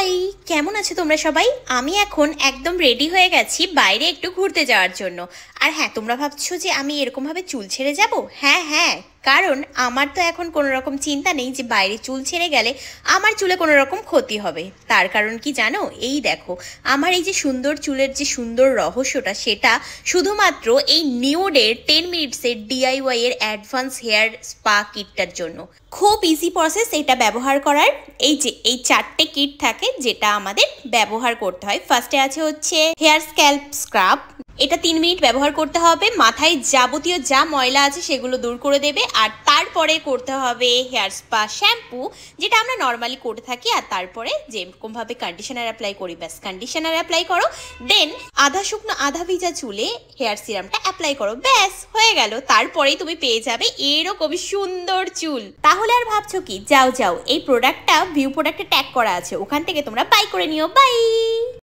High, কেমন আছো তোমরা সবাই? আমি এখন একদম রেডি হয়ে গেছি বাইরে একটু ঘুরতে যাওয়ার জন্য। আর হ্যাঁ, তোমরা ভাবছো যে আমি এরকমভাবে চুল ছেড়ে যাব? হ্যাঁ হ্যাঁ, কারণ আমার তো এখন কোনো রকম চিন্তা নেই যে বাইরে চুল ছেড়ে গেলে আমার চুলে কোনো রকম ক্ষতি হবে। তার কারণ কি জানো? এই দেখো, আমার এই যে সুন্দর চুলের যে সুন্দর রহস্যটা, সেটা শুধুমাত্র এই নিউডের 10 মিনিটসের ডিআইওয়াই এর অ্যাডভান্স হেয়ার স্পা কিটটার জন্য। খুব ইজি প্রসেস এটা ব্যবহার করার। এই যে এই 4টে কিট থাকে যেটা আমাদের ব্যবহার করতে হয়। ফার্স্টে আছে হচ্ছে হেয়ার স্ক্যাল্প স্ক্রাব। এটা 3 মিনিট ব্যবহার করতে হবে, মাথায় যাবতীয় যা ময়লা আছে সেগুলো দূর করে দেবে। আর তারপরে করতে হবে হেয়ার স্পা শ্যাম্পু, যেটা আমরা নর্মালি করে থাকি। আর তারপরে যেরকমভাবে কন্ডিশনার অ্যাপ্লাই করি, ব্যাস কন্ডিশনার অ্যাপ্লাই করো। দেন আধা শুকনো আধা ভিজা চুলে হেয়ার সিরামটা অ্যাপ্লাই করো, ব্যাস হয়ে গেল। তারপরেই তুমি পেয়ে যাবে এরকমই সুন্দর চুল। তাহলে আর ভাবছো কি? যাও যাও, এই প্রোডাক্টটা ভিউ প্রোডাক্টে ট্যাগ করা আছে, ওখান থেকে তোমরা বাই করে নিও। বাই।